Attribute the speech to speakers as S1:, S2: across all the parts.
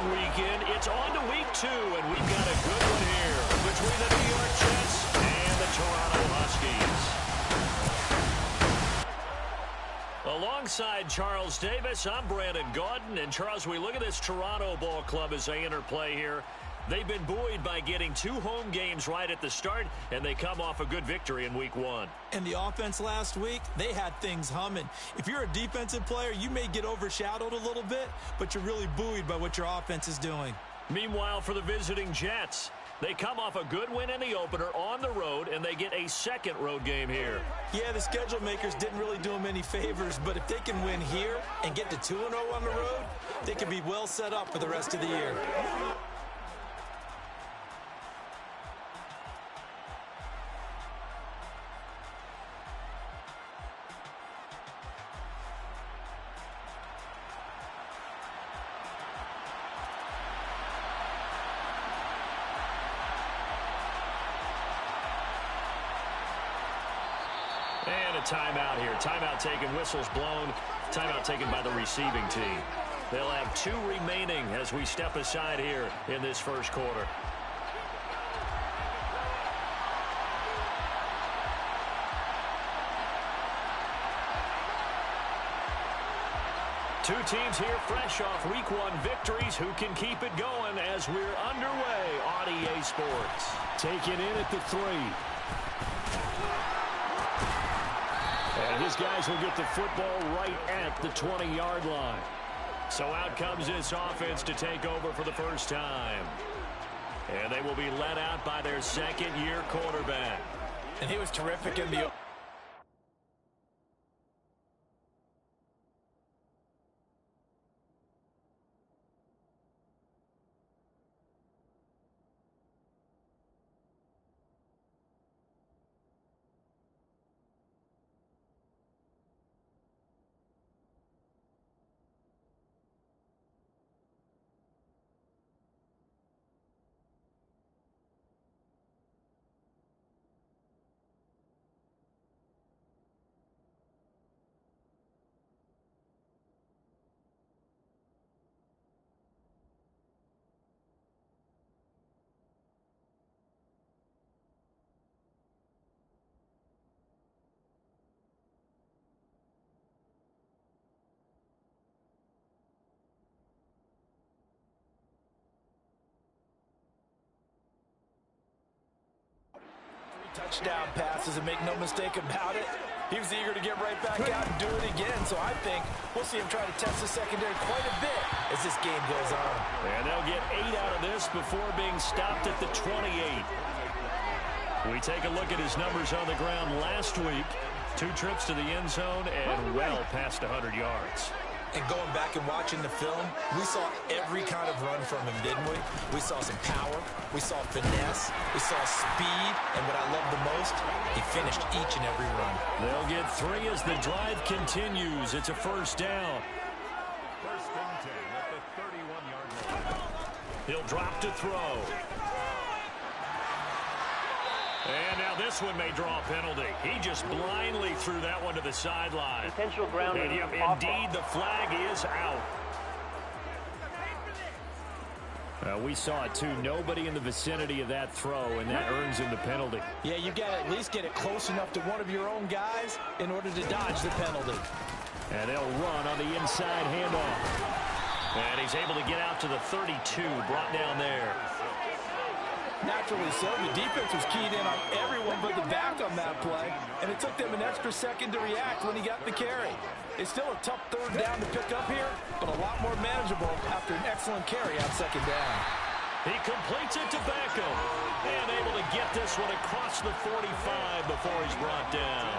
S1: opening weekend. It's on to week 2, and we've got a good one here between the New York Jets and the Toronto Huskies. Alongside Charles Davis, I'm Brandon Gaudin. And Charles, we look at this Toronto ball club as they enter play here. They've been buoyed by getting 2 home games right at the start, and they come off a good victory in week 1.
S2: And the offense last week, they had things humming. If you're a defensive player, you may get overshadowed a little bit, but you're really buoyed by what your offense is doing.
S1: Meanwhile, for the visiting Jets, they come off a good win in the opener on the road, and they get a second road game here.
S2: Yeah, the schedule makers didn't really do them any favors, but if they can win here and get to 2-0 on the road, they can be well set up for the rest of the year.
S1: And a timeout here. Timeout taken, whistles blown. Timeout taken by the receiving team. They'll have 2 remaining as we step aside here in this first quarter. Two teams here fresh off week 1 victories. Who can keep it going as we're underway on EA Sports?
S3: Taken in at the 3. And his guys will get the football right at the 20-yard line.
S1: So out comes this offense to take over for the first time. And they will be led out by their second-year quarterback.
S2: And he was terrific in the...
S4: Touchdown passes, and make no mistake about it, he was eager to get right back out and do it again. So I think we'll see him try to test the secondary quite a bit as this game goes on.
S1: And they'll get 8 out of this before being stopped at the 28. We take a look at his numbers on the ground last week. 2 trips to the end zone and well past 100 yards.
S2: And going back and watching the film, we saw every kind of run from him, didn't we? We saw some power, we saw finesse, we saw speed, and what I love the most, he finished each and every run.
S1: They'll get 3 as the drive continues. It's a first down. First and 10 at the 31-yard line. He'll drop to throw. And now this one may draw a penalty. He just blindly threw that one to the sideline.
S5: Intentional grounding.
S1: And indeed, the flag is out.
S3: We saw it, too. Nobody in the vicinity of that throw, and that earns him the penalty.
S4: Yeah, you got to at least get it close enough to one of your own guys in order to dodge the penalty.
S1: And they'll run on the inside handoff. And he's able to get out to the 32, brought down there.
S4: Naturally so. The defense was keyed in on everyone but the back on that play, and it took them an extra second to react when he got the carry. It's still a tough third down to pick up here, but a lot more manageable after an excellent carry on second down.
S1: He completes it to Beckham, and able to get this one across the 45 before he's brought down.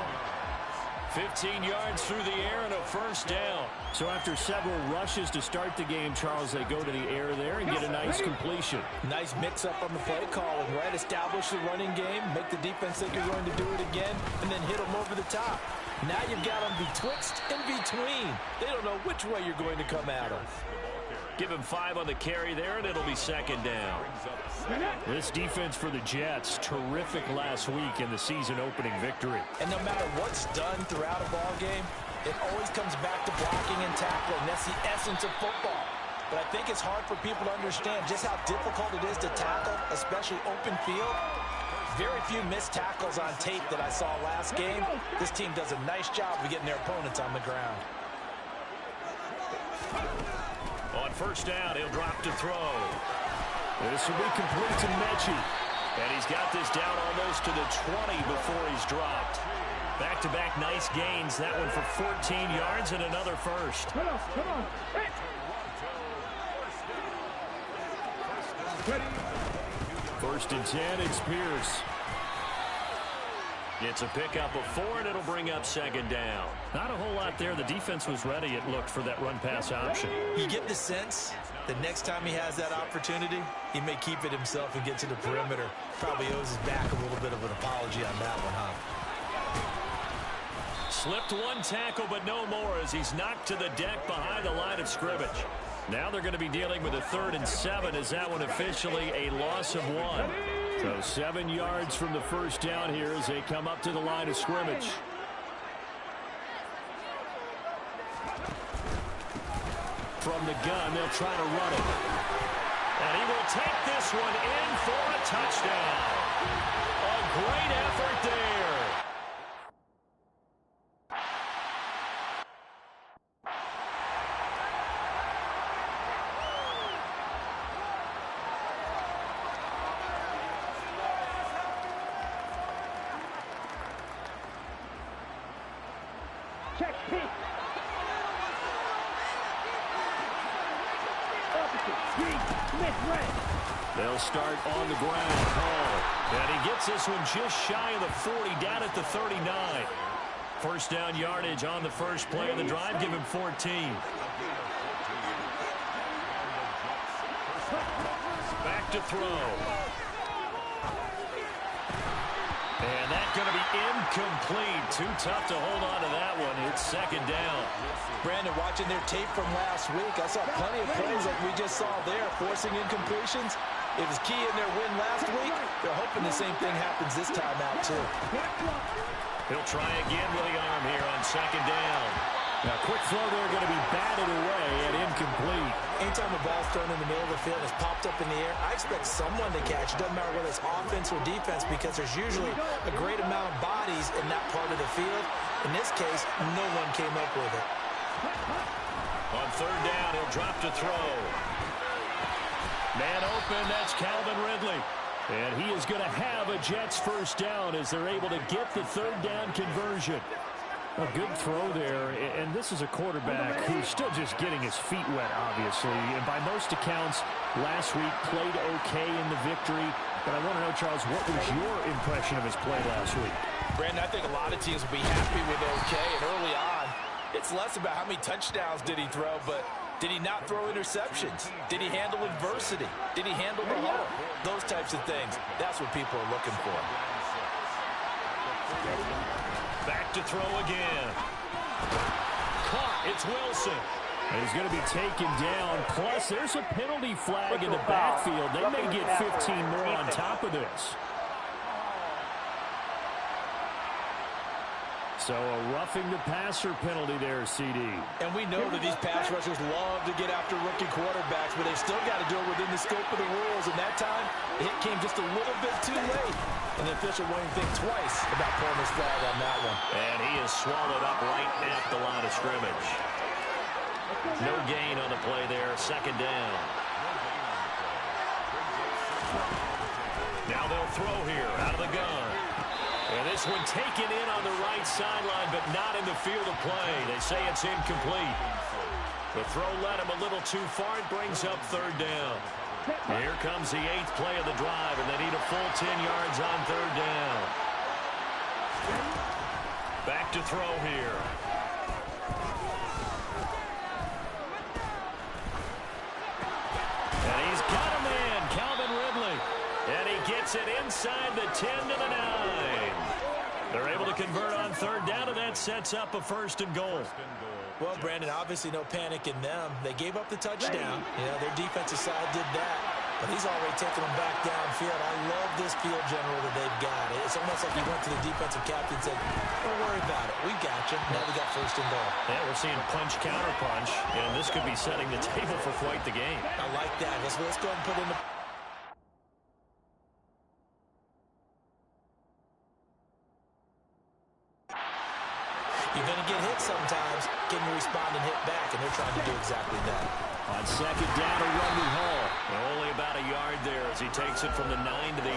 S1: 15 yards through the air and a first down.
S3: So after several rushes to start the game, Charles, they go to the air there and get a nice completion.
S4: Nice mix-up on the play calling, right? Establish the running game, make the defense think you're going to do it again, and then hit them over the top. Now you've got them betwixt and between. They don't know which way you're going to come at them.
S1: Give him 5 on the carry there, and it'll be second down.
S3: This defense for the Jets, terrific last week in the season-opening victory.
S4: And no matter what's done throughout a ball game, it always comes back to blocking and tackling. That's the essence of football.
S2: but I think it's hard for people to understand just how difficult it is to tackle, especially open field. Very few missed tackles on tape that I saw last game. This team does a nice job of getting their opponents on the ground.
S1: On first down, he'll drop to throw.
S3: This will be complete to Mechie.
S1: And he's got this down almost to the 20 before he's dropped. Back-to-back nice gains. That one for 14 yards and another first.
S5: Come on. Ready.
S3: First and 10, it's Pierce.
S1: It's a pickup of 4, and it'll bring up second down.
S3: Not a whole lot there. The defense was ready, it looked, for that run-pass option.
S2: You get the sense the next time he has that opportunity, he may keep it himself and get to the perimeter. Probably owes his back a little bit of an apology on that one, huh?
S1: Slipped one tackle, but no more as he's knocked to the deck behind the line of scrimmage. Now they're going to be dealing with a 3rd and 7 as that one officially a loss of 1.
S3: So 7 yards from the first down here as they come up to the line of scrimmage. From the gun, they'll try to run it.
S1: And he will take this one in for a touchdown. A great effort there.
S5: Check, kick.
S3: They'll start on the ground.
S1: Hall. And he gets this one just shy of the 40, down at the 39. First down yardage on the first play of the drive. Give him 14. Back to throw. And that's going to be incomplete. Too tough to hold on to that one. It's second down.
S2: Brandon, watching their tape from last week, I saw plenty of plays like we just saw there, forcing incompletions. It was key in their win last week. They're hoping the same thing happens this time out, too.
S1: He'll try again with the arm here on second down.
S3: Now, quick throw there going to be batted away and incomplete.
S2: Anytime the ball's thrown in the middle of the field and it's popped up in the air, I expect someone to catch. It doesn't matter whether it's offense or defense because there's usually a great amount of bodies in that part of the field. In this case, no one came up with it.
S1: On third down, he'll drop to throw. Man open, that's Calvin Ridley.
S3: And he is going to have a Jets first down as they're able to get the third down conversion. A good throw there, and this is a quarterback who's still just getting his feet wet, obviously. And by most accounts, last week played okay in the victory. But I want to know, Charles, what was your impression of his play last week?
S4: Brandon, I think a lot of teams will be happy with okay, and early on, it's less about how many touchdowns did he throw, but did he not throw interceptions? Did he handle adversity? Did he handle the huddle? Those types of things. That's what people are looking for.
S1: Back to throw again. Caught. It's Wilson.
S3: And he's going to be taken down. Plus, there's a penalty flag in the backfield. They may get 15 more on top of this. So a roughing the passer penalty there, CD.
S4: And we know that these pass rushers love to get after rookie quarterbacks, but they've still got to do it within the scope of the rules. And that time, the hit came just a little bit too late. And the official won't even think twice about pulling his flag on that one.
S1: And he is swallowed up right at the line of scrimmage. No gain on the play there. Second down. Now they'll throw here out of the gun. And this one taken in on the right sideline, but not in the field of play. They say it's incomplete. The throw led him a little too far. It brings up third down. Here comes the 8th play of the drive, and they need a full 10 yards on third down. Back to throw here. And he's got a man, Calvin Ridley. And he gets it inside the 10 to the 9. They're able to convert on third down, and that sets up a first and goal.
S2: Well, Brandon, obviously no panic in them. They gave up the touchdown. You know, their defensive side did that. But he's already taken them back downfield. I love this field general that they've got. It's almost like he went to the defensive captain and said, don't worry about it. We got you. Now we got first and goal.
S1: Yeah, we're seeing punch, counter punch, and this could be setting the table for quite the game.
S2: I like that. Let's go ahead and put in the... You're going to get hit sometimes. Can you respond and hit back? And they're trying to do exactly that.
S3: On second down, a run with Hall.
S1: Only about a yard there as he takes it from the 9 to the 8.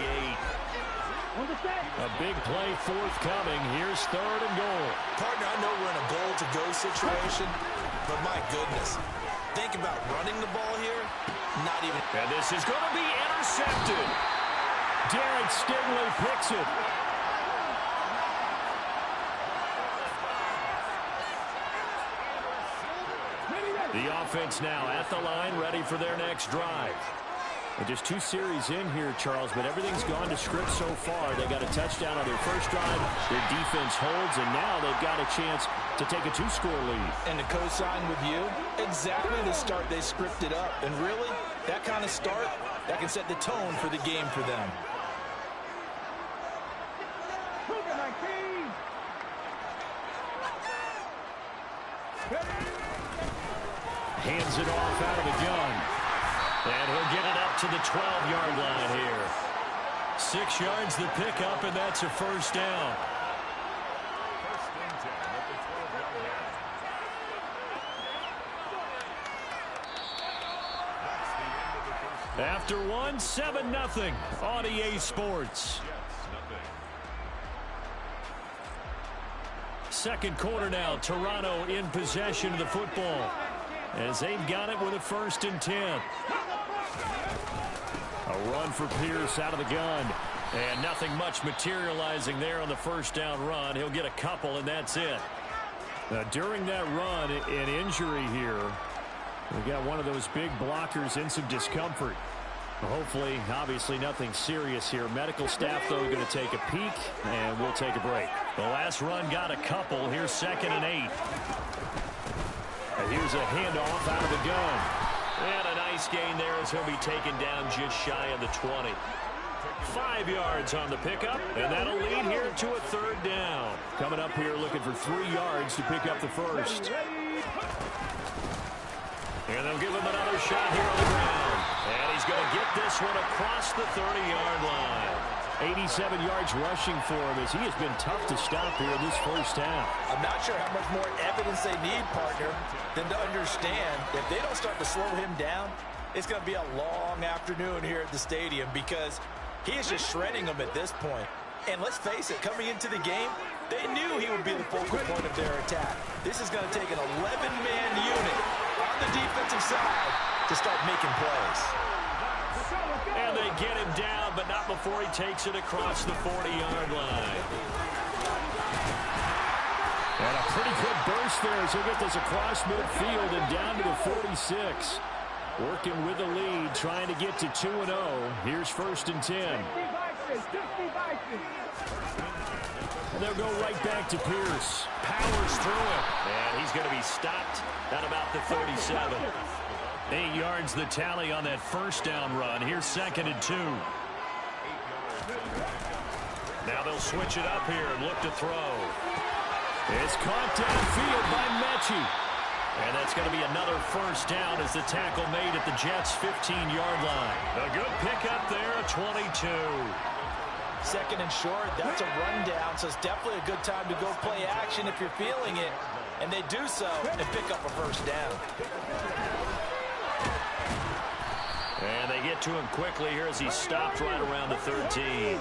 S3: A big play forthcoming. Here's third and goal.
S2: Partner, I know we're in a goal-to-go situation, but my goodness. Think about running the ball here. Not even.
S1: And this is going to be intercepted.
S3: Derek Stingley picks it. The offense now at the line, ready for their next drive. And just 2 series in here, Charles, but everything's gone to script so far. They got a touchdown on their first drive. Their defense holds, and now they've got a chance to take a 2-score lead.
S4: And to co-sign with you, exactly the start they scripted up. And really, that kind of start, that can set the tone for the game for them.
S3: Hands it off out of the gun.
S1: And he'll get it up to the 12-yard line here. 6 yards the pickup, and that's a first down. After one, 7-0 on EA Sports. Second quarter now, Toronto in possession of the football, as they've got it with a 1st and 10. A run for Pierce out of the gun. And nothing much materializing there on the first down run. He'll get a couple, and that's it. During that run, an injury here. We got one of those big blockers in some discomfort. Hopefully, obviously, nothing serious here. Medical staff, though, going to take a peek, and we'll take a break. The last run got a couple. Here's 2nd and 8. And here's a handoff out of the gun. And a nice gain there as he'll be taken down just shy of the 20. 5 yards on the pickup, and that'll lead here to a 3rd down. Coming up here looking for 3 yards to pick up the first. And they'll give him another shot here on the ground. And he's going to get this one across the 30-yard line. 87 yards rushing for him as he has been tough to stop here in this first half.
S4: I'm not sure how much more evidence they need, partner, than to understand if they don't start to slow him down, it's going to be a long afternoon here at the stadium because he is just shredding them at this point. And let's face it, coming into the game, they knew he would be the focal point of their attack. This is going to take an 11-man unit on the defensive side to start making plays.
S1: And they get him down, but not before he takes it across the 40-yard line.
S3: And a pretty good burst there as he'll get this across midfield and down to the 46. Working with the lead, trying to get to 2-0. Here's 1st and 10. And they'll go right back to Pierce.
S1: Powers through it. And he's going to be stopped at about the 37. 8 yards the tally on that first down run. Here's 2nd and 2. Now they'll switch it up here and look to throw.
S3: It's caught downfield by Mechie.
S1: And that's going to be another first down as the tackle made at the Jets' 15-yard line. A good pickup there, a 22.
S4: 2nd and short, that's a rundown, so it's definitely a good time to go play action if you're feeling it. And they do so and pick up a first down.
S1: And they get to him quickly here as he stopped right around the 13.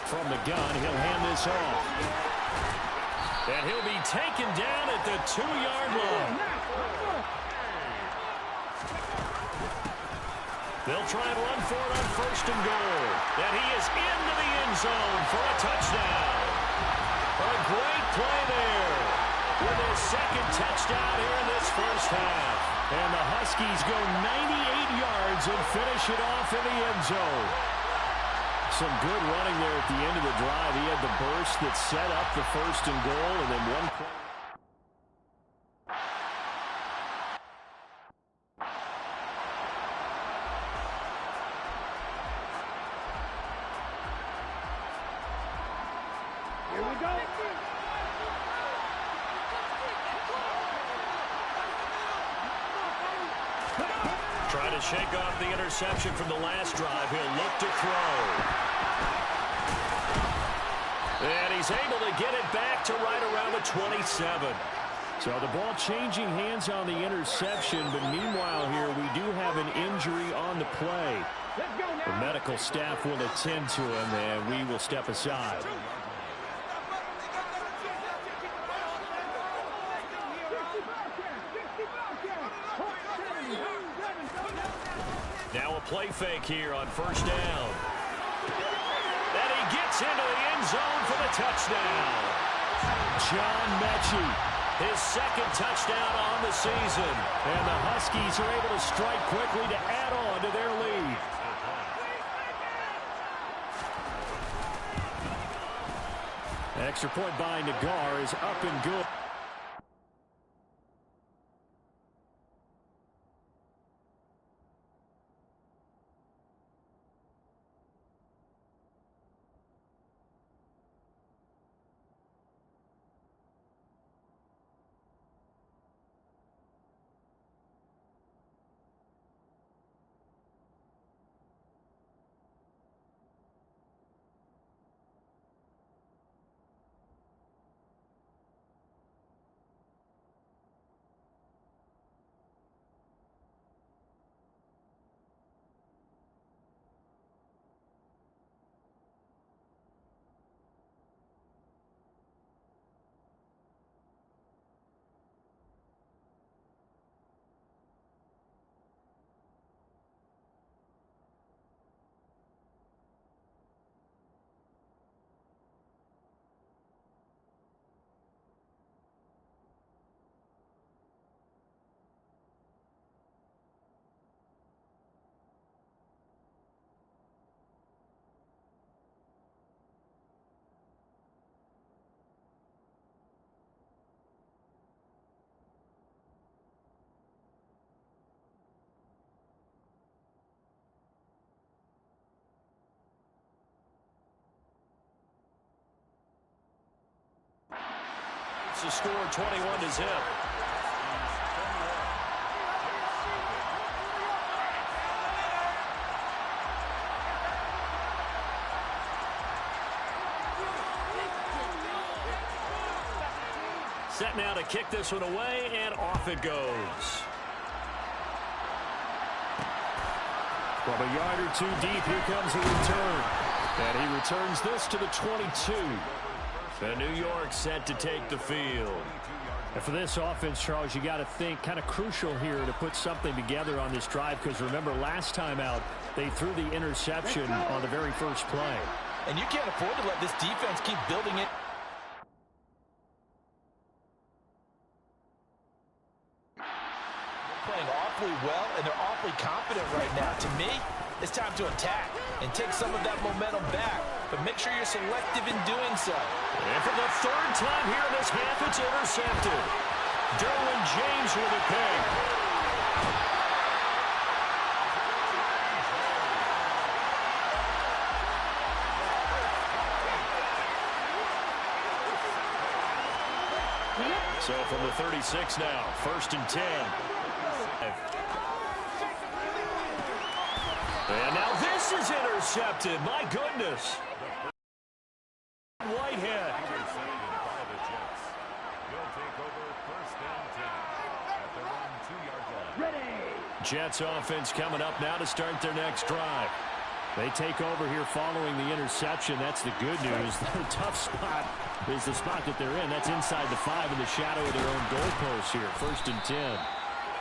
S3: From the gun, he'll hand this off.
S1: And he'll be taken down at the 2-yard line. They'll try and run for it on 1st and goal. And he is into the end zone for a touchdown. A great play there with his 2nd touchdown here in this first half.
S3: And the Huskies go 98 yards and finish it off in the end zone. Some good running there at the end of the drive. He had the burst that set up the 1st and goal, and then one play.
S1: to shake off the interception from the last drive. He'll look to throw. And he's able to get it back to right around the 27.
S3: So the ball changing hands on the interception, but meanwhile here we do have an injury on the play. The medical staff will attend to him, and we will step aside.
S1: Now a play fake here on first down. And he gets into the end zone for the touchdown.
S3: John Mechie,
S1: his second touchdown on the season.
S3: And the Huskies are able to strike quickly to add on to their lead. Extra point by Nagar is up and good.
S1: It's a score 21-0. Set now to kick this one away, and off it goes.
S3: From a yard or two deep, here comes a return. And he returns this to the 22.
S1: The New York set to take the field.
S3: And for this offense, Charles, you got to think kind of crucial here to put something together on this drive, because remember last time out they threw the interception on the very first play.
S2: And you can't afford to let this defense keep building it. They're playing awfully well, and they're awfully confident right now. To me, it's time to attack and take some of that momentum back. But make sure you're selective in doing so.
S1: And for the third time here in this half, it's intercepted. Derwin James with a pick. So from the 36 now, 1st and 10. And now this is intercepted. My goodness. Whitehead. Jets offense coming up now to start their next drive.
S3: They take over here following the interception. That's the good news. The tough spot is the spot that they're in. That's inside the 5 in the shadow of their own goalpost here. 1st and 10.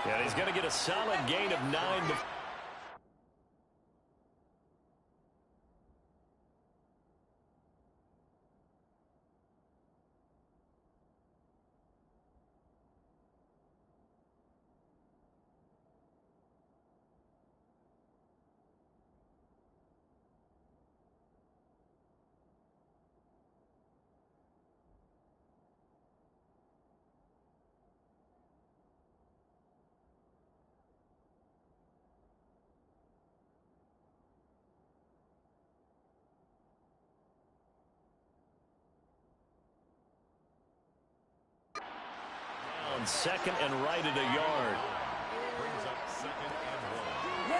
S1: Yeah, he's going to get a solid gain of 9. On 2nd and right at a yard.
S5: Brings up 2nd and 1.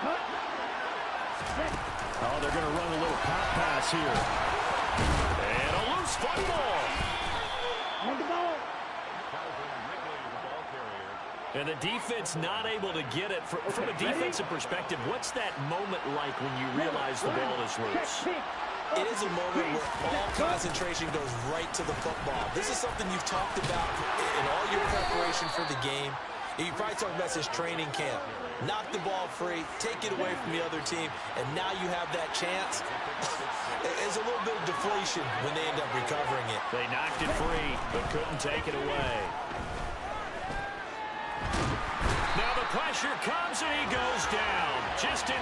S3: Oh, they're going to run a little pop pass here.
S1: And a loose football. And the defense not able to get it. From a defensive perspective, what's that moment like when you realize the ball is loose?
S2: It is a moment where all concentration goes right to the football. This is something you've talked about in all your preparation for the game. You probably talked about this training camp. Knock the ball free, take it away from the other team, and now you have that chance. There's a little bit of deflation when they end up recovering it.
S1: They knocked it free, but couldn't take it away. Now the pressure comes, and he goes down. Just in...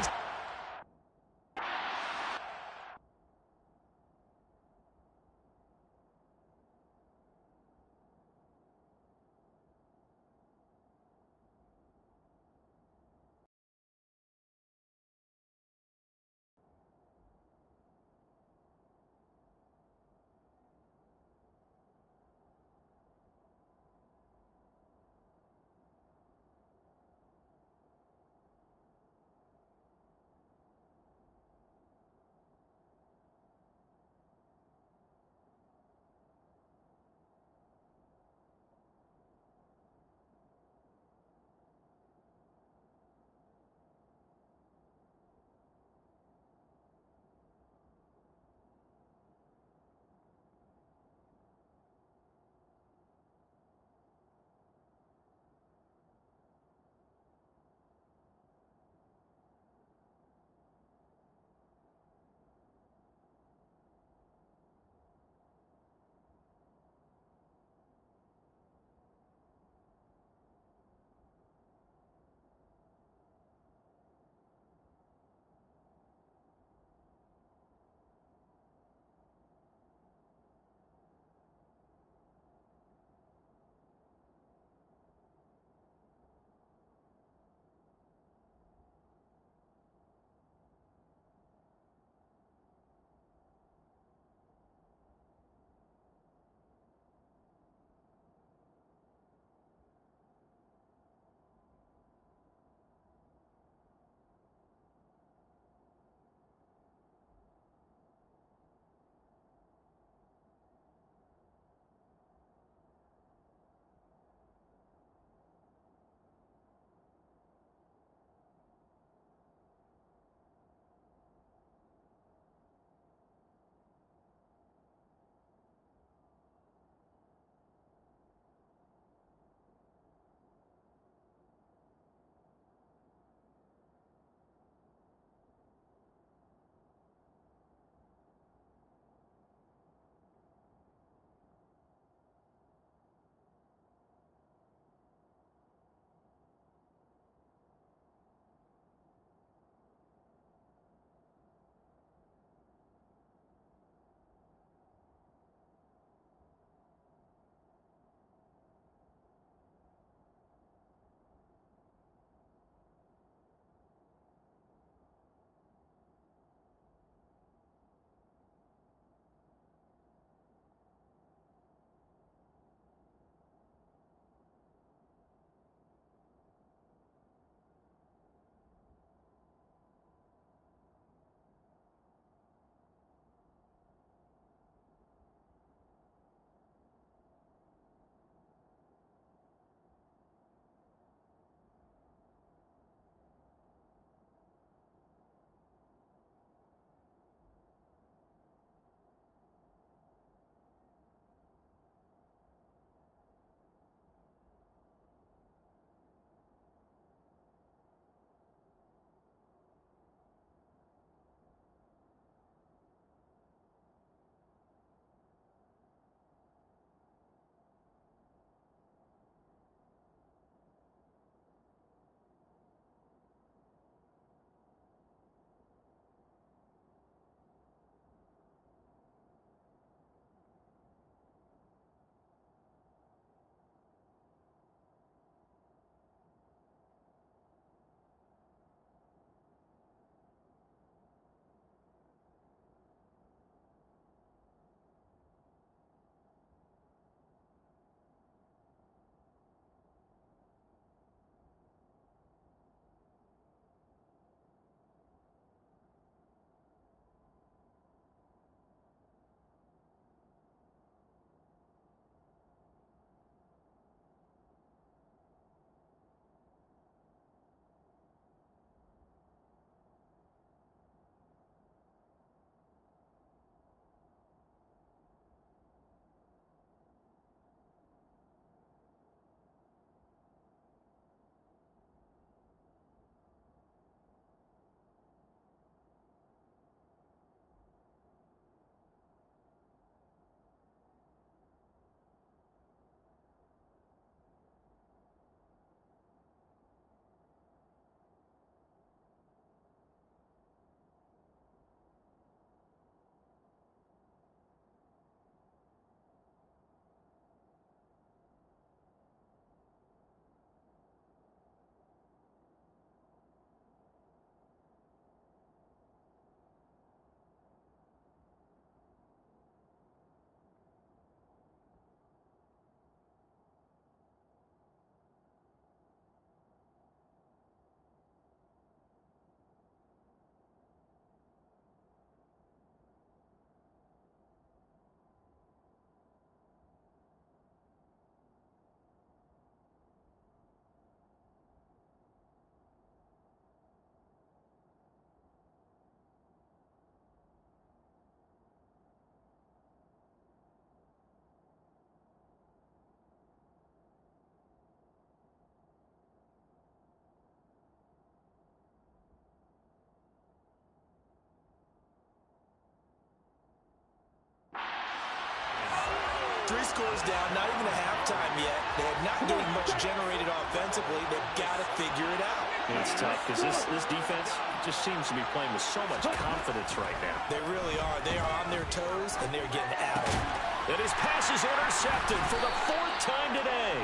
S2: 3 scores down, not even a halftime yet. They're not getting much generated offensively. They've got to figure it out.
S1: It's tough because this defense just seems to be playing with so much confidence right now.
S2: They really are. They are on their toes, and they're getting at it.
S1: And his pass is intercepted for the 4th time today.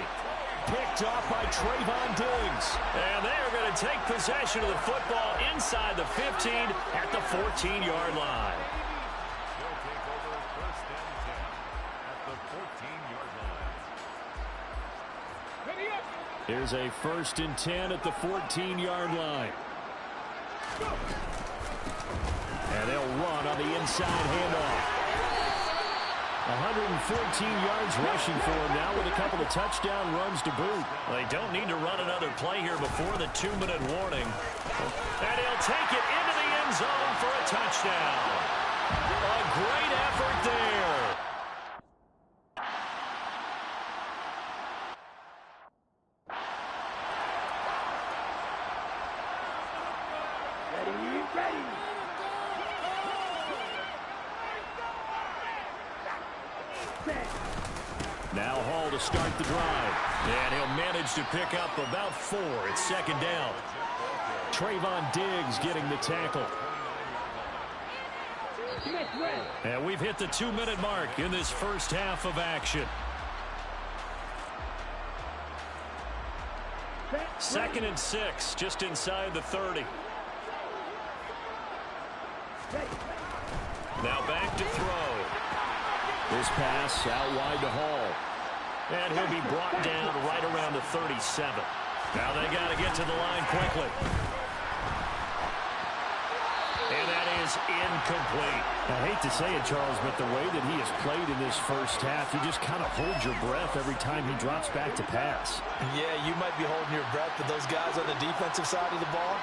S3: Picked off by Trayvon Diggs.
S1: And they are going to take possession of the football inside the 15 at the 14-yard line.
S3: Here's a 1st and 10 at the 14-yard line. And they'll run on the inside handoff. 114 yards rushing for him now with a couple of touchdown runs to boot.
S1: They don't need to run another play here before the 2-minute warning. And he'll take it into the end zone for a touchdown. A great effort there.
S3: Now Hall to start the drive.
S1: And he'll manage to pick up about 4. It's 2nd down.
S3: Trayvon Diggs getting the tackle.
S1: And we've hit the 2-minute mark in this first half of action. 2nd and 6, just inside the 30. Now back to throw.
S3: This pass out wide to Hall.
S1: And he'll be brought down right around the 37. Now they got to get to the line quickly. And that is incomplete.
S3: I hate to say it, Charles, but the way that he has played in this first half, you just kind of hold your breath every time he drops back to pass.
S2: Yeah, you might be holding your breath, but those guys on the defensive side of the ball,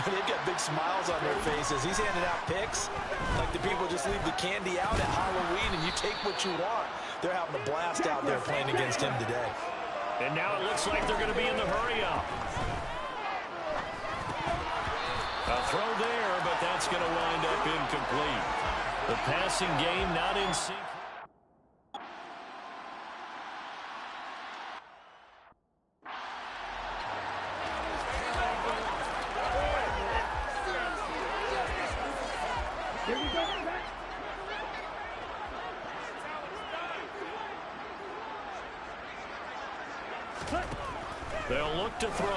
S2: they've got big smiles on their faces. He's handing out picks like the people just leave the candy out at Halloween and you take what you want. They're having a blast out there playing against him today.
S1: And now it looks like they're going to be in the hurry-up. A throw there, but that's going to wind up incomplete. The passing game not in sync. They'll look to throw.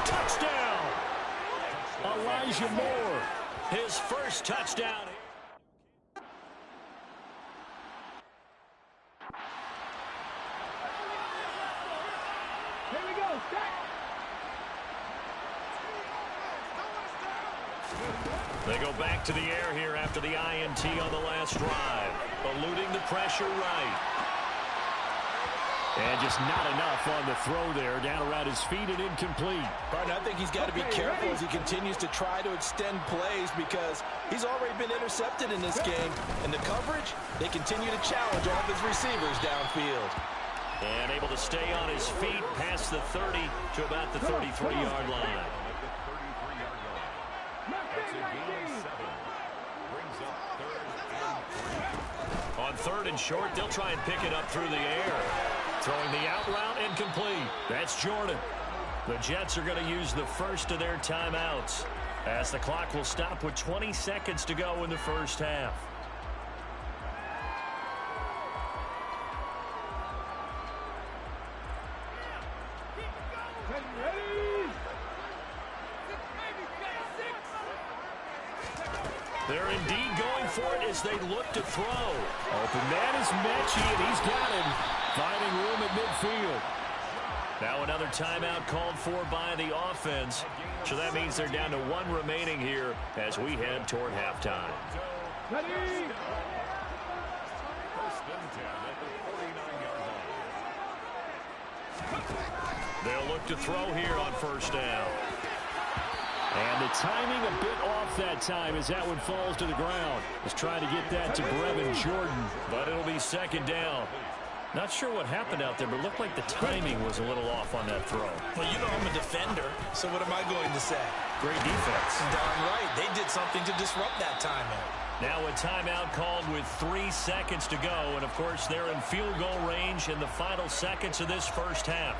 S1: Touchdown!
S3: Elijah Moore.
S1: His first touchdown.
S5: Here we go.
S1: They go back to the air here after the INT on the last drive. Eluding the pressure right.
S3: And just not enough on the throw there. Down around his feet and incomplete.
S2: Barton, I think he's got to be careful as he continues to try to extend plays because he's already been intercepted in this game. And the coverage, they continue to challenge all of his receivers downfield.
S1: And able to stay on his feet past the 30 to about the 33-yard line. On 3rd and short, they'll try and pick it up through the air. Throwing the out route incomplete. That's Jordan. The Jets are going to use the first of their timeouts as the clock will stop with 20 seconds to go in the first half. They're indeed going for it as they look to throw.
S3: Open man is Mechie, and he's got him. Finding room at midfield.
S1: Now another timeout called for by the offense. So that means they're down to 1 remaining here as we head toward halftime.
S5: Ready?
S1: They'll look to throw here on 1st down.
S3: And the timing a bit off that time as that one falls to the ground. He's trying to get that to Brevin Jordan.
S1: But it'll be 2nd down. Not sure what happened out there, but it looked like the timing was a little off on that throw.
S2: Well, you know I'm a defender, so what am I going to say?
S1: Great defense.
S2: Darn right. They did something to disrupt that timing.
S1: Now a timeout called with 3 seconds to go. And, of course, they're in field goal range in the final seconds of this first half.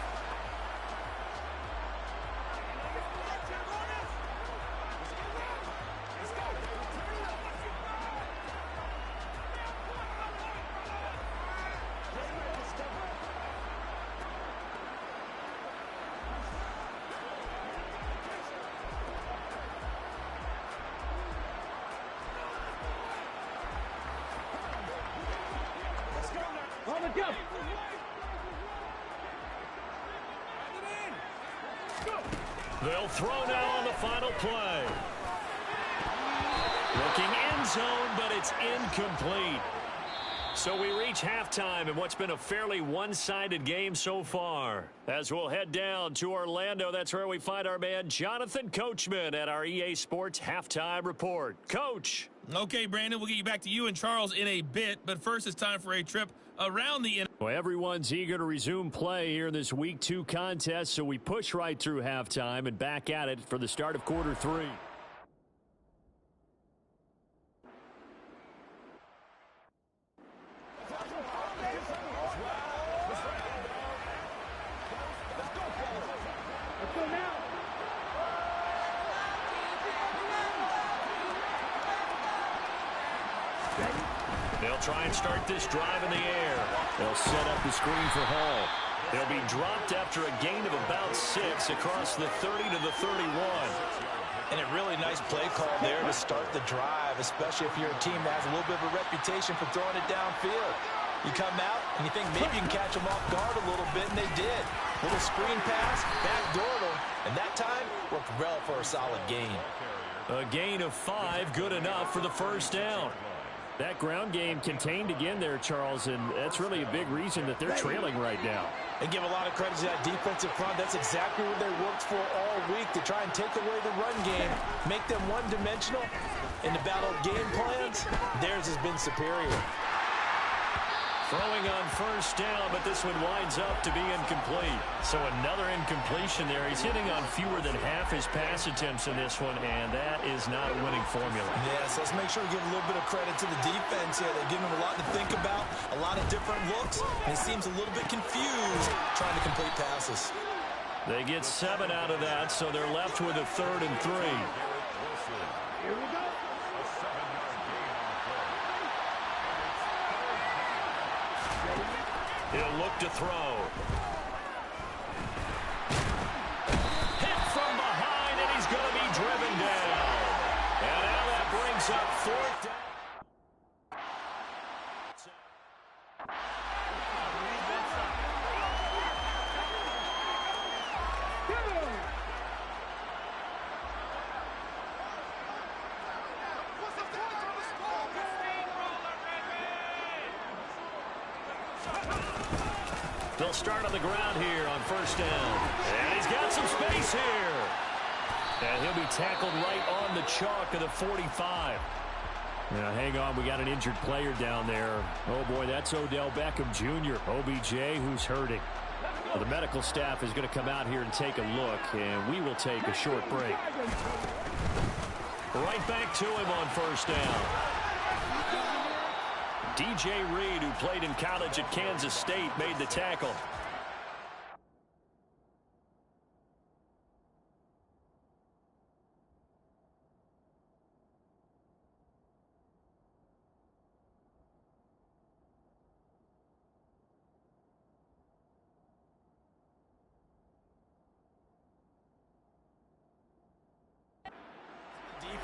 S1: They'll throw now on the final play. Looking end zone, but it's incomplete. So we reach halftime in what's been a fairly one-sided game so far. As we'll head down to Orlando, that's where we find our man Jonathan Coachman at our EA Sports Halftime Report. Coach.
S6: Okay, Brandon, we'll get you back to you and Charles in a bit, but first it's time for a trip around the
S3: Well, everyone's eager to resume play here in this Week 2 contest, so we push right through halftime and back at it for the start of quarter 3.
S1: They'll try and start this drive in the air.
S3: They'll set up the screen for Hall.
S1: They'll be dropped after a gain of about 6 across the 30 to the 31.
S2: And a really nice play call there to start the drive, especially if you're a team that has a little bit of a reputation for throwing it downfield. You come out and you think maybe you can catch them off guard a little bit, and they did. Little screen pass, backdoor them, and that time worked well for a solid gain.
S1: A gain of 5, good enough for the first down.
S3: That ground game contained again there, Charles, and that's really a big reason that they're trailing right now.
S2: And give a lot of credit to that defensive front. That's exactly what they worked for all week, to try and take away the run game, make them one-dimensional. In the battle of game plans, theirs has been superior.
S1: Throwing on first down, but this one winds up to be incomplete. So another incompletion there. He's hitting on fewer than half his pass attempts in this one, and that is not a winning formula.
S2: Yes, let's make sure we give a little bit of credit to the defense here. They're giving him a lot to think about, a lot of different looks, and he seems a little bit confused trying to complete passes.
S1: They get 7 out of that, so they're left with a 3rd and 3.
S5: Here we go.
S1: He'll look to throw. Hit from behind, and he's going to be driven down. And now that brings up 4th down. They'll start on the ground here on first down. And he's got some space here. And he'll be tackled right on the chalk of the 45. Now, hang on. We got an injured player down there. Oh, boy, that's Odell Beckham Jr., OBJ, who's hurting. Well, the medical staff is going to come out here and take a look, and we will take a short break. Right back to him on first down. DJ Reed, who played in college at Kansas State, made the tackle.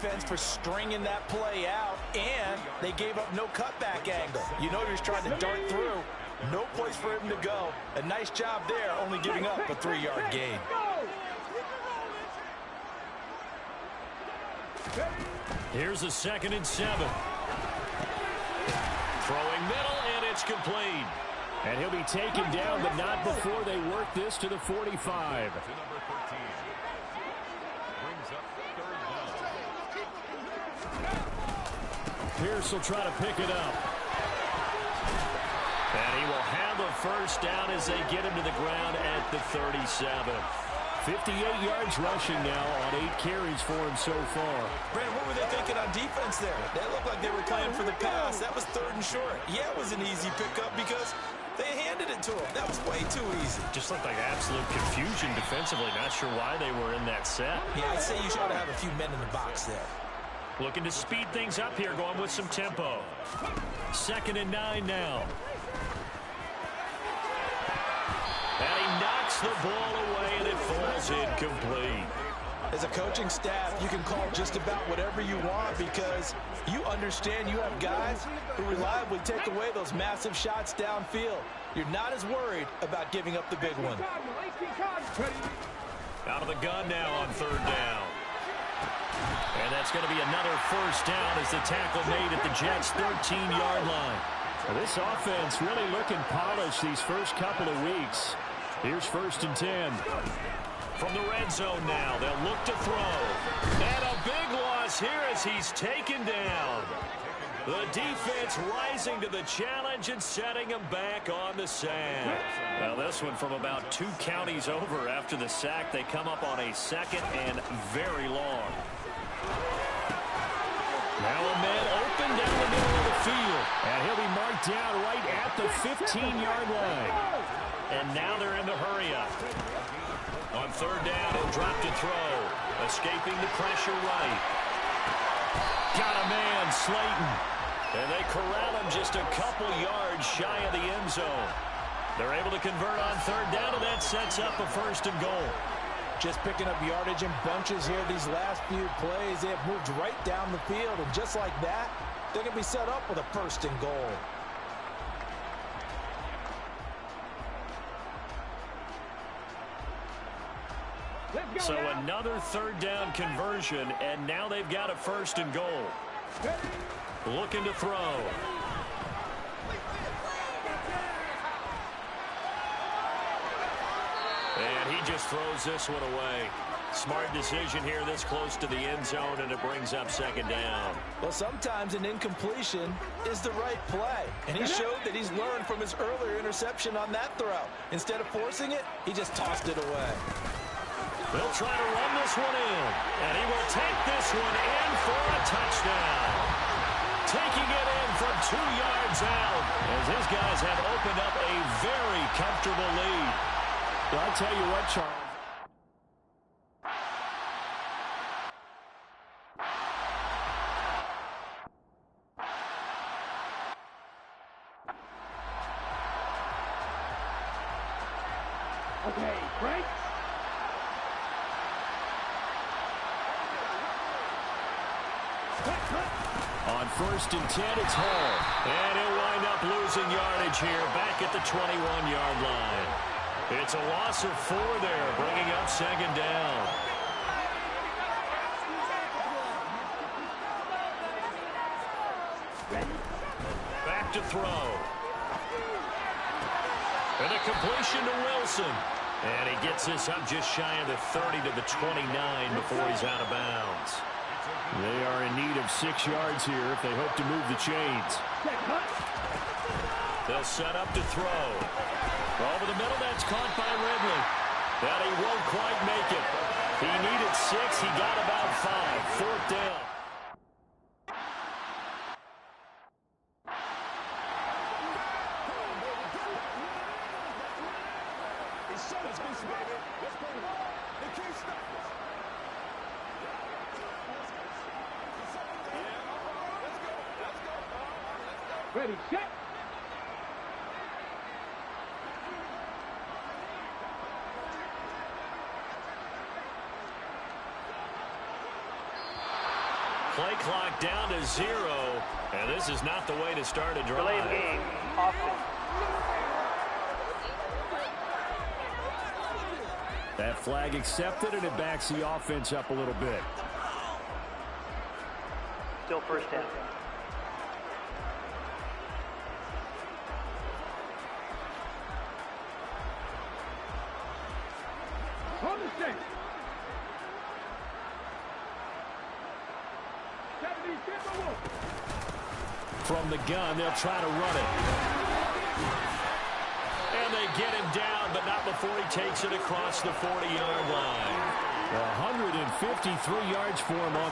S2: Defense for stringing that play out, and they gave up no cutback angle. You know, he was trying to dart through. No place for him to go. A nice job there, only giving up a 3-yard gain.
S1: Here's a 2nd and 7. Throwing middle, and it's complete.
S3: And he'll be taken down, but not before they work this to the 45. Pierce will try to pick it up.
S1: And he will have a first down as they get him to the ground at the 37.
S3: 58 yards rushing now on 8 carries for him so far.
S2: Brandon, what were they thinking on defense there? They looked like they were playing for the pass. That was 3rd and short. Yeah, it was an easy pickup because they handed it to him. That was way too easy.
S1: Just looked like absolute confusion defensively. Not sure why they were in that set.
S2: Yeah, I'd say you should have a few men in the box there.
S1: Looking to speed things up here, going with some tempo. 2nd and 9 now. And he knocks the ball away, and it falls incomplete.
S2: As a coaching staff, you can call just about whatever you want because you understand you have guys who reliably take away those massive shots downfield. You're not as worried about giving up the big one.
S1: Out of the gun now on 3rd down. And that's going to be another 1st down as the tackle made at the Jets' 13-yard line.
S3: Well, this offense really looking polished these first couple of weeks. Here's 1st and 10.
S1: From the red zone now, they'll look to throw. And a big loss here as he's taken down. The defense rising to the challenge and setting him back on the sand. Well, this one from about 2 counties over after the sack. They come up on a 2nd and very long.
S3: Now a man open down the middle of the field. And he'll be marked down right at the 15-yard line.
S1: And now they're in the hurry-up. On 3rd down, he'll drop to throw. Escaping the pressure right. Got a man, Slayton. And they corral him just a couple yards shy of the end zone. They're able to convert on 3rd down, and that sets up a 1st and goal.
S2: Just picking up yardage in bunches here these last few plays. They have moved right down the field, and just like that, they're going to be set up with a 1st and goal.
S1: So another 3rd down conversion, and now they've got a 1st and goal. Looking to throw. And he just throws this one away. Smart decision here this close to the end zone, and it brings up 2nd down.
S2: Well, sometimes an incompletion is the right play, and he showed that he's learned from his earlier interception on that throw. Instead of forcing it, he just tossed it away.
S1: They'll try to run this one in, and he will take this one in for a touchdown. Taking it in from 2 yards out, as his guys have opened up a very comfortable lead.
S3: Well, I'll tell you what, Charles.
S5: Okay, break.
S3: On 1st and 10, it's Hall.
S1: And he'll wind up losing yardage here back at the 21-yard line. It's a loss of 4 there, bringing up 2nd down. Back to throw. And a completion to Wilson. And he gets this up just shy of the 30 to the 29 before he's out of bounds.
S3: They are in need of 6 yards here if they hope to move the chains.
S1: They'll set up to throw. Over the middle, that's caught by Ridley. And he won't quite make it. He needed 6. He got about 5. 4th down.
S5: Ready, set.
S1: Play clock down to 0, and this is not the way to start a drive.
S7: Delay of game, often.
S3: That flag accepted, and it backs the offense up a little bit.
S7: Still 1st down.
S5: On the stick. 70, get the wolf.
S3: From the gun, they'll try to run it.
S1: And they get him down, but not before he takes it across the 40-yard line.
S3: 153 yards for him on.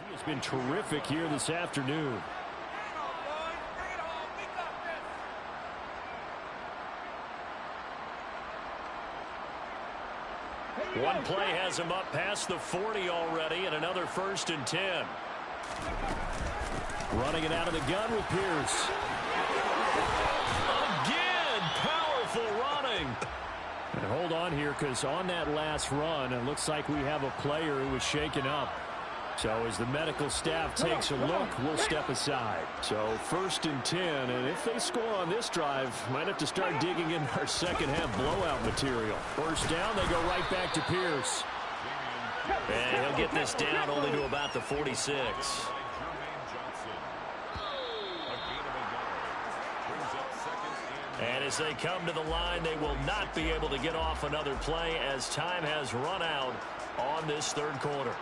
S3: He has been terrific here this afternoon.
S1: One play has him up past the 40 already, and another 1st and 10.
S3: Running it out of the gun with Pierce.
S1: Again, powerful running.
S3: And hold on here, because on that last run, it looks like we have a player who was shaken up. So as the medical staff takes a look, we'll step aside. So 1st and 10, and if they score on this drive, might have to start digging in our second half blowout material. 1st down, they go right back to Pierce.
S1: And he'll get this down only to about the 46. And as they come to the line, they will not be able to get off another play as time has run out on this 3rd quarter.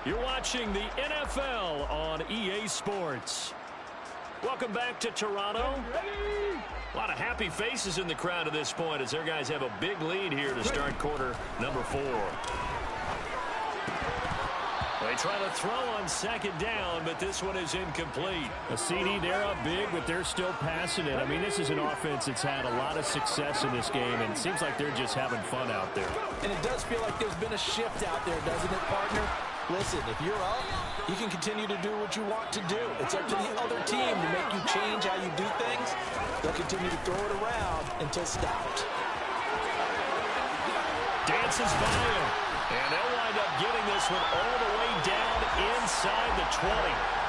S1: You're watching the NFL on EA Sports. Welcome back to Toronto. A lot of happy faces in the crowd at this point as their guys have a big lead here to start quarter number 4. They try to throw on 2nd down, but this one is incomplete.
S3: A CD, they're up big, but they're still passing it. I mean, this is an offense that's had a lot of success in this game, and it seems like they're just having fun out there.
S4: And it does feel like there's been a shift out there, doesn't it, partner? Listen, if you're up, you can continue to do what you want to do. It's up to the other team to make you change how you do things. They'll continue to throw it around until stopped.
S1: Dances by him. And they'll wind up getting this one all the way down inside the 20.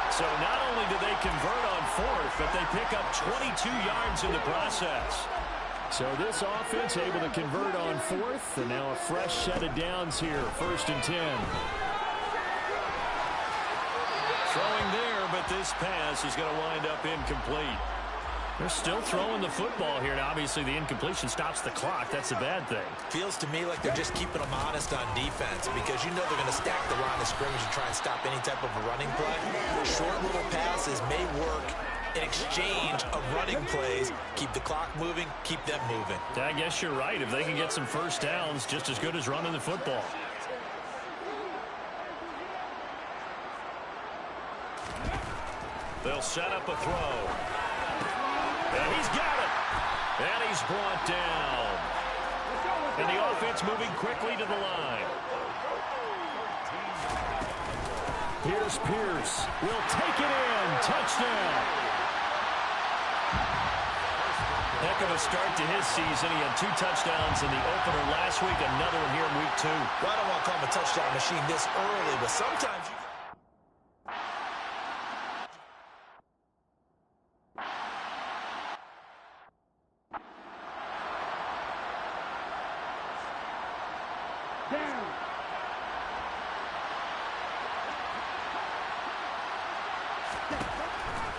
S1: So not only do they convert on 4th, but they pick up 22 yards in the process.
S3: So this offense able to convert on 4th, and now a fresh set of downs here, 1st and 10.
S1: Throwing there, but this pass is going to wind up incomplete. They're still throwing the football here. Now, obviously, the incompletion stops the clock. That's a bad thing.
S2: Feels to me like they're just keeping them honest on defense because you know they're going to stack the line of scrimmage and try and stop any type of a running play. Short little passes may work in exchange of running plays. Keep the clock moving, keep them moving.
S1: I guess you're right. If they can get some 1st downs, just as good as running the football. They'll set up a throw. And he's got it. And he's brought down. And the offense moving quickly to the line.
S3: Here's Pierce. Will take it in. Touchdown.
S1: Heck of a start to his season. He had 2 touchdowns in the opener last week. Another one here in week 2.
S2: Well, I don't want to call him a touchdown machine this early, but sometimes you...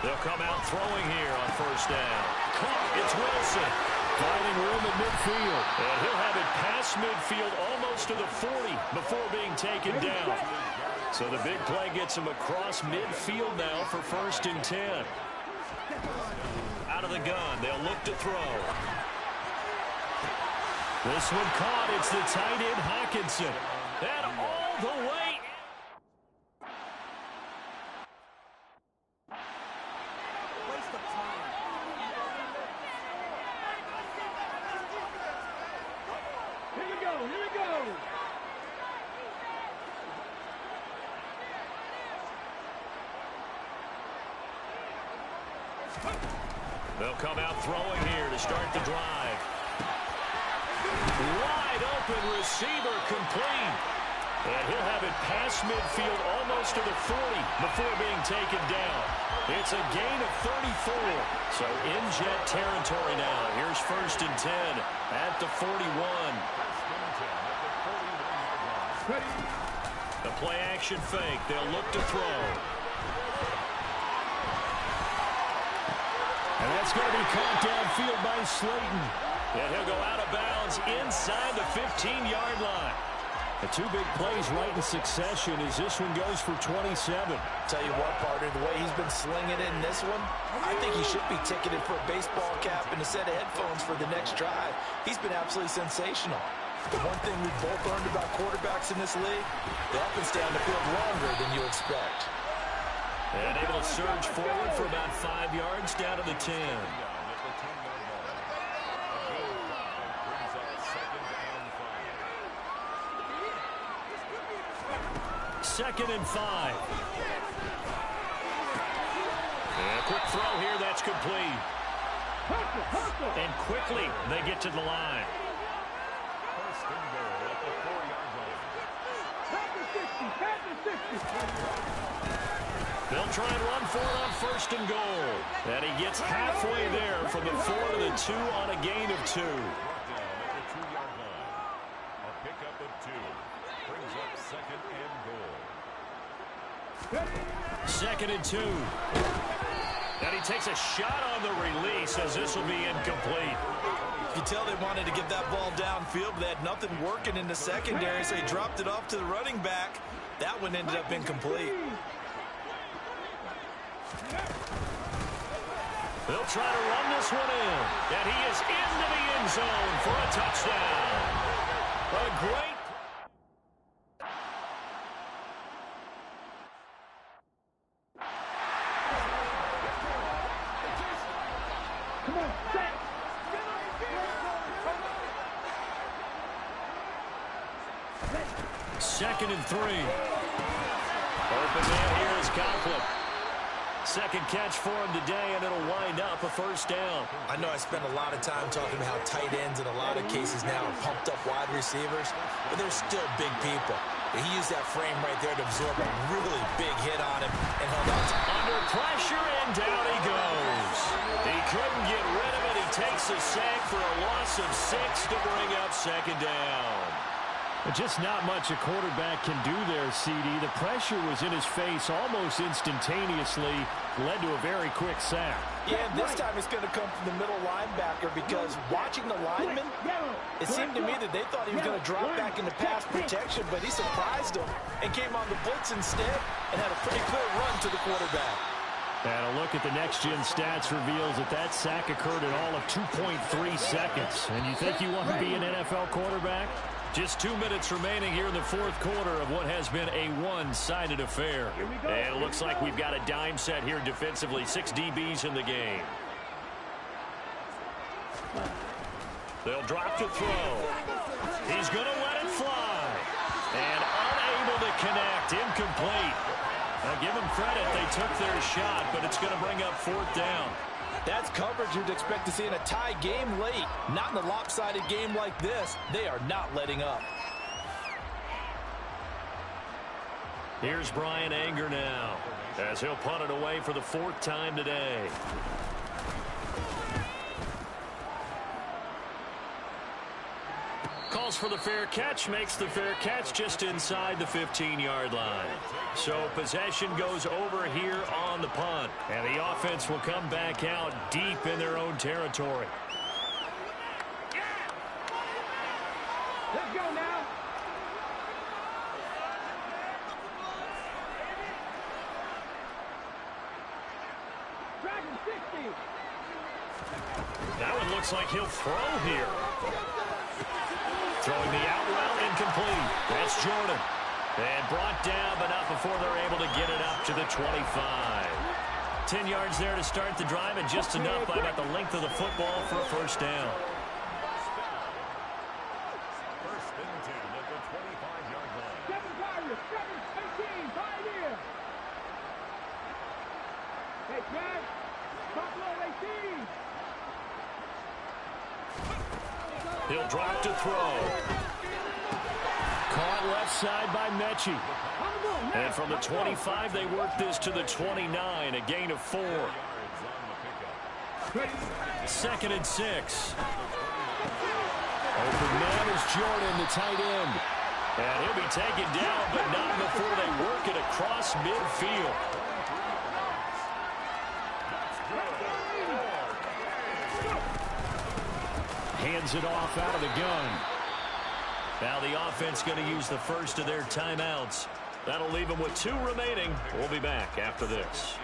S1: They'll come out throwing here on 1st down. It's Wilson.
S3: Finding room at midfield.
S1: And he'll have it past midfield almost to the 40 before being taken down. So the big play gets him across midfield now for 1st and 10. Out of the gun. They'll look to throw. This one caught. It's the tight end Hockenson. And all the way. They'll come out throwing here to start the drive. Wide open receiver complete. And he'll have it past midfield almost to the 40 before being taken down.
S3: It's a gain of 34. So in Jet territory now. Here's 1st and 10 at the 41. The play action fake. They'll look to throw. And that's going to be caught downfield by Slayton. And he'll go out of bounds inside the 15-yard line. The two big plays right in succession as this one goes for 27.
S2: Tell you what, partner, the way he's been slinging it in this one, I think he should be ticketed for a baseball cap and a set of headphones for the next drive. He's been absolutely sensational. The one thing we've both learned about quarterbacks in this league, they often stay on the field longer than you expect.
S3: And able to surge forward for about 5 yards down to the 10. 2nd and 5. And a quick throw here, that's complete. And quickly they get to the line. They'll try and run for it on 1st and goal. And he gets halfway there from the 4 to the 2 on a gain of 2.
S8: A pickup of 2 brings up 2nd and goal.
S3: 2nd and 2. And he takes a shot on the release as this will be incomplete.
S2: You can tell they wanted to get that ball downfield, but they had nothing working in the secondary, so he dropped it off to the running back. That one ended up incomplete.
S3: They'll try to run this one in. And he is into the end zone for a touchdown. A great.
S5: Come on, set.
S3: 2nd and 3. Open man here is Conklin. 2nd catch for him today, and it'll wind up a 1st down.
S2: I know I spent a lot of time talking about how tight ends in a lot of cases now are pumped up wide receivers, but they're still big people. He used that frame right there to absorb a really big hit on him and held on to him.
S3: Under pressure, and down he goes. He couldn't get rid of it. He takes a sack for a loss of 6 to bring up 2nd down. Just not much a quarterback can do there, CD. The pressure was in his face almost instantaneously, led to a very quick sack.
S4: Yeah, and this time it's going to come from the middle linebacker because watching the lineman, it seemed to me that they thought he was going to drop back into pass protection, but he surprised them and came on the blitz instead and had a pretty clear run to the quarterback.
S3: And a look at the next-gen stats reveals that that sack occurred in all of 2.3 seconds. And you think you want to be an NFL quarterback? Just 2 minutes remaining here in the 4th quarter of what has been a one-sided affair. And it looks like we've got a dime set here defensively. 6 DBs in the game. They'll drop to throw. He's going to let it fly. And unable to connect. Incomplete. Now give them credit. They took their shot, but it's going to bring up 4th down.
S4: That's coverage you'd expect to see in a tie game late. Not in a lopsided game like this. They are not letting up.
S3: Here's Brian Anger now, as he'll punt it away for the 4th time today. Calls for the fair catch, makes the fair catch just inside the 15-yard line. So possession goes over here on the punt, and the offense will come back out deep in their own territory.
S5: Let's go now. Dragon 60.
S3: That one looks like he'll throw here. Throwing the out route, incomplete. That's Jordan. And brought down, but not before they're able to get it up to the 25. 10 yards there to start the drive, and just enough by about the length of the football for a 1st down.
S8: 1st and 10 at the 25-yard line.
S5: 7 Pirates, 7-18, Pioneer. Hey, Jack. Buffalo 18.
S3: He'll drop to throw. Caught left side by Mechie. And from the 25, they work this to the 29, a gain of 4. 2nd and 6. Open man is Jordan, the tight end. And he'll be taken down, but not before they work it across midfield. Hands it off out of the gun. Now the offense going to use the first of their timeouts. That'll leave them with 2 remaining. We'll be back after this.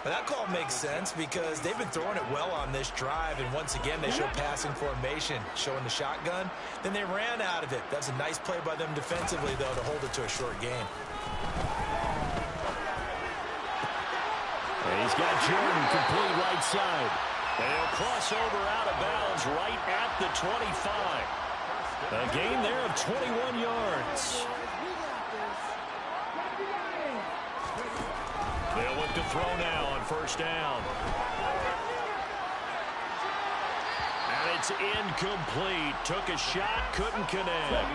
S2: That call makes sense because they've been throwing it well on this drive, and once again they show passing formation, showing the shotgun. Then they ran out of it. That's a nice play by them defensively, though, to hold it to a short game.
S3: And he's got Jordan complete right side. They'll cross over out of bounds right at the 25. A gain there of 21 yards. They'll look to throw now on first down. And it's incomplete. Took a shot, couldn't connect.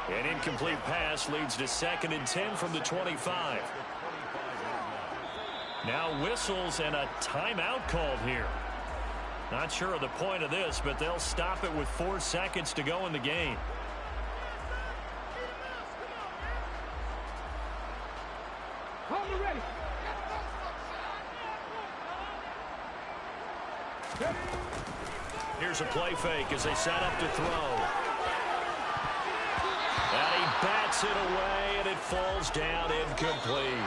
S3: An incomplete pass leads to 2nd and 10 from the 25. Now whistles and a timeout called here. Not sure of the point of this, but they'll stop it with 4 seconds to go in the game. Here's a play fake as they set up to throw. And he bats it away, and it falls down incomplete.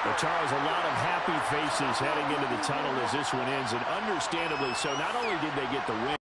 S3: Well, Charles, a lot of happy faces heading into the tunnel as this one ends, and understandably so. Not only did they get the win,